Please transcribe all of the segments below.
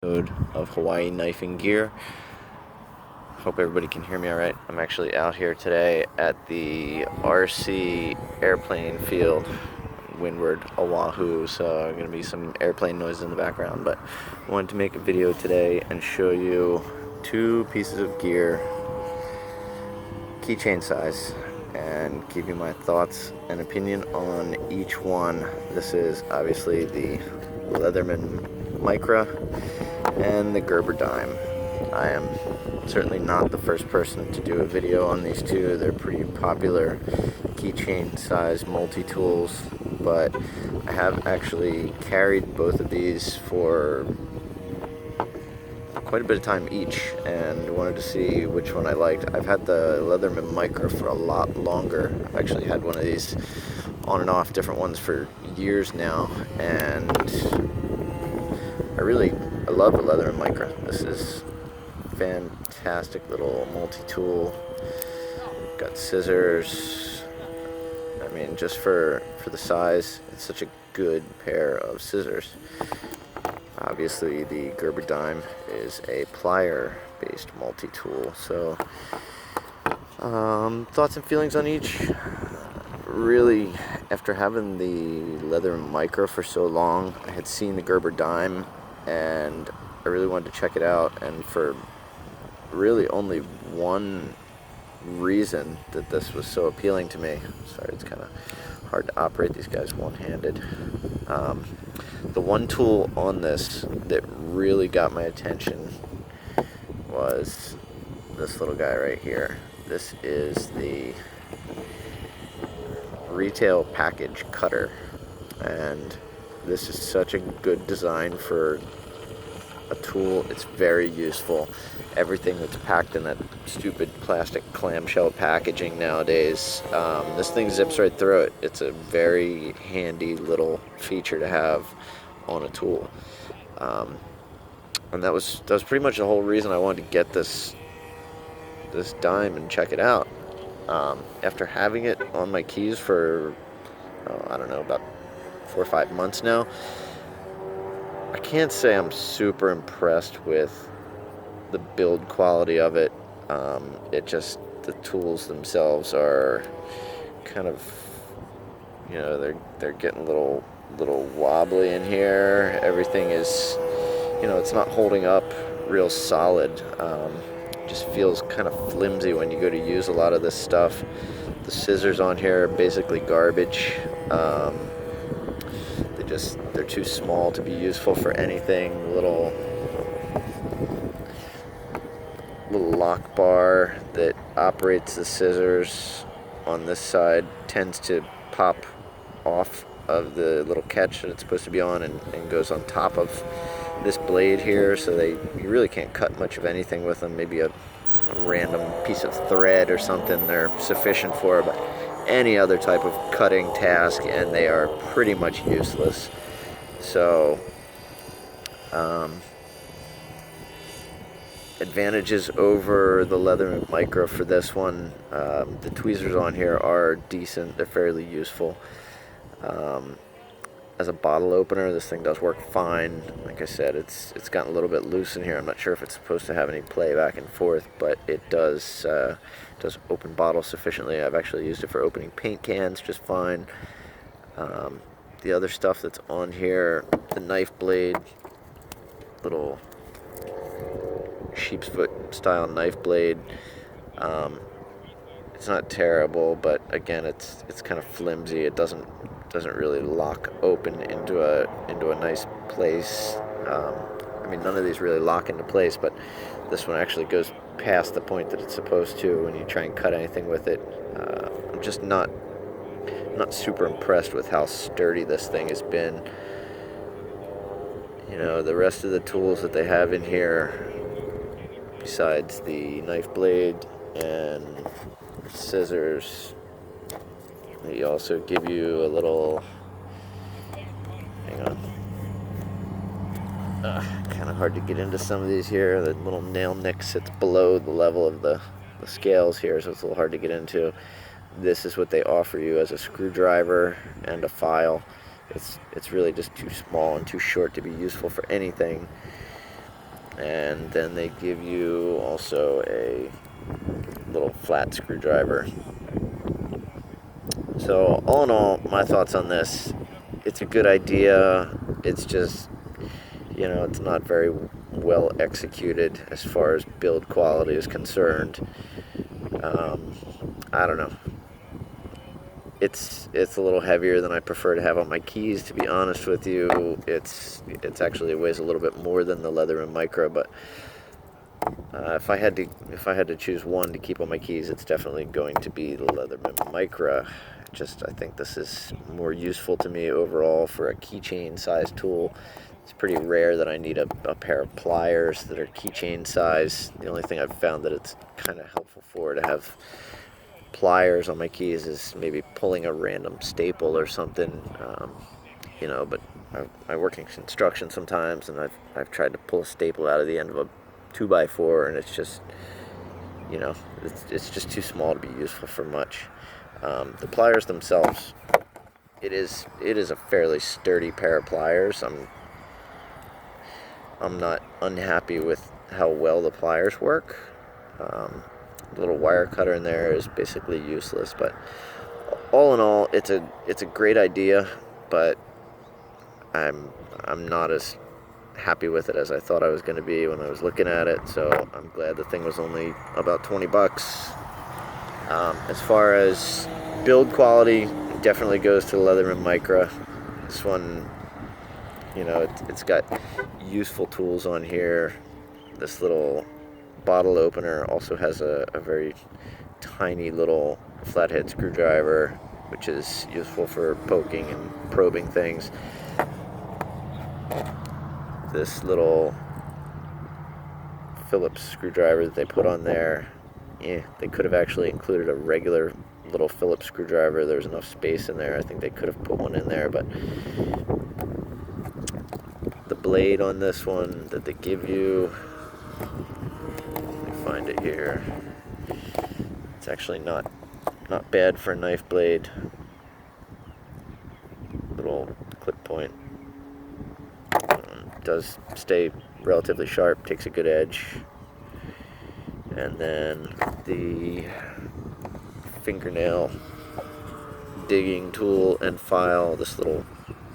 Of Hawaii Knife and Gear. Hope everybody can hear me all right. I'm actually out here today at the RC airplane field, windward Oahu, so going to be some airplane noise in the background, but I wanted to make a video today and show you two pieces of gear, keychain size, and give you my thoughts and opinion on each one. This is obviously the Leatherman Micra and the Gerber dime. I am certainly not the first person to do a video on these two. They're pretty popular keychain size multi-tools, but I have actually carried both of these for quite a bit of time each and wanted to see which one I liked. I've had the Leatherman Micra for a lot longer. I've actually had one of these on and off, different ones for years now, and I love the Leatherman Micra. This is fantastic little multi-tool. Got scissors. I mean, just for the size, it's such a good pair of scissors. Obviously, the Gerber dime is a plier-based multi-tool. So, thoughts and feelings on each. Really, after having the Leatherman Micra for so long, I had seen the Gerber dime, and I really wanted to check it out. And for really only one reason that this was so appealing to me. Sorry, it's kind of hard to operate these guys one-handed. The one tool on this that really got my attention was this little guy right here. This is the retail package cutter, and this is such a good design for a tool. It's very useful. Everything that's packed in that stupid plastic clamshell packaging nowadays, this thing zips right through it. It's a very handy little feature to have on a tool, and that was pretty much the whole reason I wanted to get this dime and check it out. After having it on my keys for I don't know, about 4 or 5 months now, I can't say I'm super impressed with the build quality of it. The tools themselves are kind of, they're getting a little wobbly in here. Everything is, it's not holding up real solid. Just feels kind of flimsy when you go to use a lot of this stuff. The scissors on here are basically garbage. They're too small to be useful for anything. Little lock bar that operates the scissors on this side tends to pop off of the little catch that it's supposed to be on and goes on top of this blade here, so you really can't cut much of anything with them. Maybe a random piece of thread or something they're sufficient for, but any other type of cutting task and they are pretty much useless. So advantages over the Leatherman Micra for this one. The tweezers on here are decent. They're fairly useful. As a bottle opener, this thing does work fine. Like I said, it's gotten a little bit loose in here. I'm not sure if it's supposed to have any play back and forth, but it does open bottles sufficiently. I've actually used it for opening paint cans just fine. The other stuff that's on here, the knife blade, little sheep's foot style knife blade. It's not terrible, but again, it's kind of flimsy. It doesn't really lock open into a nice place. I mean, none of these really lock into place, but this one actually goes past the point that it's supposed to when you try and cut anything with it. I'm just not super impressed with how sturdy this thing has been. The rest of the tools that they have in here, besides the knife blade and scissors, they also give you a little, hang on, kind of hard to get into some of these here. The little nail nick sits below the level of the scales here, so it's a little hard to get into. This is what they offer you as a screwdriver and a file. It's really just too small and too short to be useful for anything. and then they give you also a little flat screwdriver. So all in all, my thoughts on this, it's a good idea. It's just, it's not very well executed as far as build quality is concerned. I don't know. It's a little heavier than I prefer to have on my keys, to be honest with you. It's actually, it weighs a little bit more than the Leatherman Micra, but if I had to choose one to keep on my keys, it's definitely going to be the Leatherman Micra. I think this is more useful to me overall for a keychain size tool. It's pretty rare that I need a pair of pliers that are keychain size. The only thing I've found that it's kind of helpful for to have pliers on my keys is maybe pulling a random staple or something, but I work in construction sometimes, and I've tried to pull a staple out of the end of a 2x4, and it's just, it's just too small to be useful for much. The pliers themselves, it is a fairly sturdy pair of pliers. I'm not unhappy with how well the pliers work. The little wire cutter in there is basically useless, but all in all, it's a great idea, but I'm not as happy with it as I thought I was going to be when I was looking at it. So I'm glad the thing was only about 20 bucks. As far as build quality, it definitely goes to the Leatherman Micra. This one, it's got useful tools on here. This little bottle opener also has a very tiny little flathead screwdriver, which is useful for poking and probing things. This little Phillips screwdriver that they put on there, they could have actually included a regular little Phillips screwdriver. There's enough space in there. I think they could have put one in there, but the blade on this one that they give you, let me find it here. It's actually not bad for a knife blade. Little clip point. Does stay relatively sharp, takes a good edge. And then the fingernail digging tool and file, this little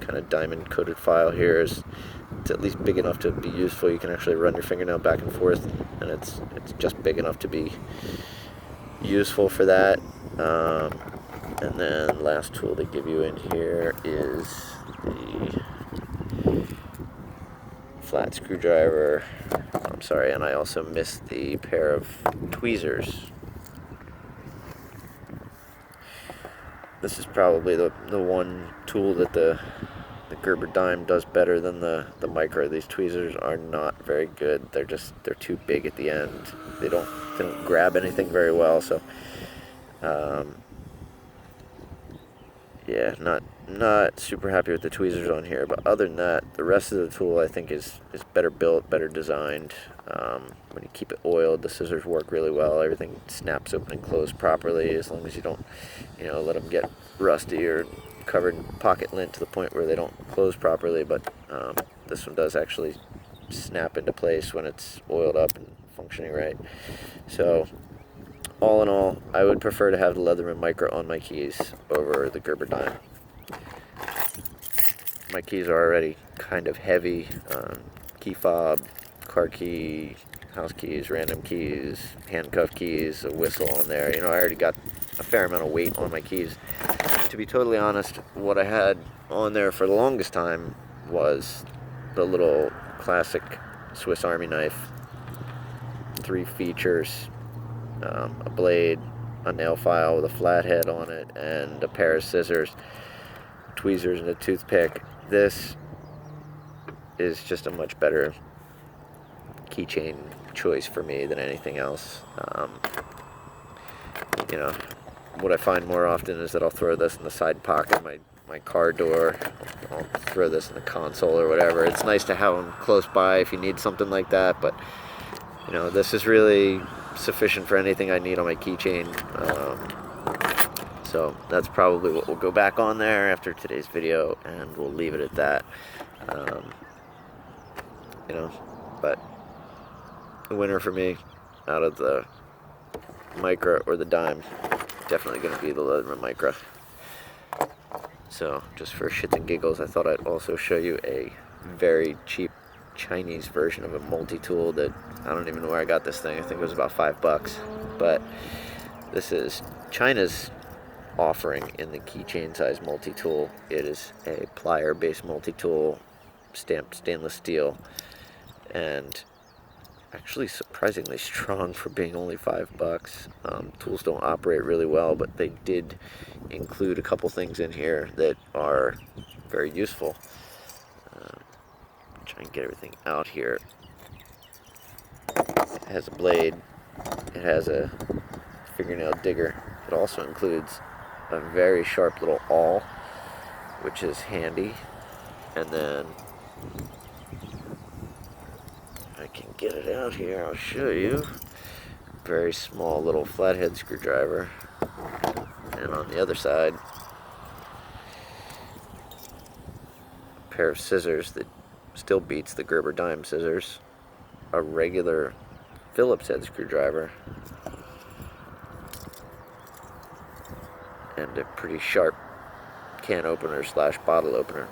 kind of diamond coated file here, it's at least big enough to be useful. You can actually run your fingernail back and forth, and it's just big enough to be useful for that. And then last tool they give you in here is the flat screwdriver. I'm sorry, and I also missed the pair of tweezers. This is probably the one tool that the Gerber dime does better than the Micra. These tweezers are not very good. They're too big at the end. They don't grab anything very well. So, yeah, not super happy with the tweezers on here. But other than that, the rest of the tool I think is better built, better designed. When you keep it oiled, the scissors work really well. Everything snaps open and closed properly, as long as you don't, let them get rusty or covered in pocket lint to the point where they don't close properly. But this one does actually snap into place when it's oiled up and functioning right. So all in all, I would prefer to have the Leatherman Micra on my keys over the Gerber dime. My keys are already kind of heavy. Key fob, car key, house keys, random keys, handcuff keys, a whistle on there. I already got a fair amount of weight on my keys. To be totally honest, what I had on there for the longest time was the little classic Swiss Army knife. 3 features, a blade, a nail file with a flathead on it, and a pair of scissors, tweezers, and a toothpick. This is just a much better keychain choice for me than anything else. What I find more often is that I'll throw this in the side pocket of my car door. I'll throw this in the console or whatever. It's nice to have them close by if you need something like that, but this is really sufficient for anything I need on my keychain. So that's probably what we'll go back on there after today's video, and we'll leave it at that. But the winner for me out of the Micra or the dime, definitely going to be the Leatherman Micra. So just for shits and giggles, I thought I'd also show you a very cheap Chinese version of a multi-tool that I don't even know where I got this thing. I think it was about $5, but this is China's offering in the keychain size multi-tool. It is a plier based multi-tool, stamped stainless steel, and actually surprisingly strong for being only $5. Tools don't operate really well, but they did include a couple things in here that are very useful. Try and get everything out here. It has a blade. It has a fingernail digger. It also includes a very sharp little awl, which is handy. And then I can get it out here, I'll show you. Very small little flathead screwdriver. And on the other side, a pair of scissors that still beats the Gerber dime scissors. A regular Phillips head screwdriver. And a pretty sharp can opener slash bottle opener.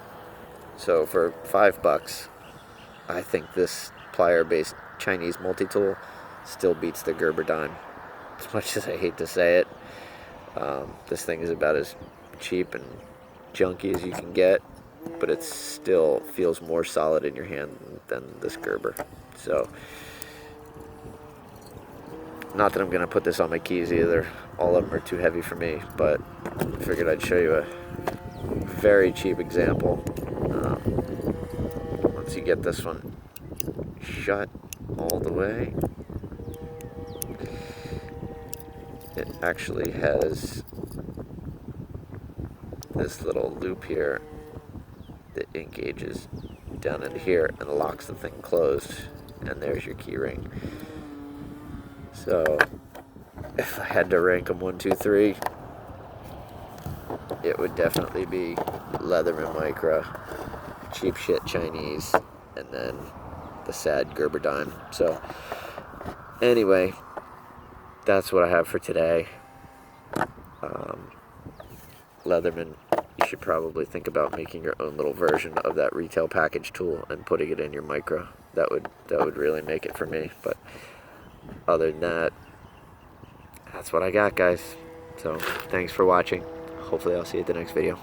So for $5, I think this plier based Chinese multi-tool still beats the Gerber dime. As much as I hate to say it, this thing is about as cheap and junky as you can get, but it still feels more solid in your hand than this Gerber. So, not that I'm going to put this on my keys either. All of them are too heavy for me, but I figured I'd show you a very cheap example. Once you get this one shut all the way, it actually has this little loop here that engages down into here and locks the thing closed, and there's your key ring. So if I had to rank them 1, 2, 3, it would definitely be Leatherman Micra, cheap shit Chinese, and then the sad Gerber dime. So anyway, that's what I have for today. Leatherman, you should probably think about making your own little version of that retail package tool and putting it in your Micra. That would really make it for me. But other than that, that's what I got, guys. So thanks for watching. Hopefully I'll see you at the next video.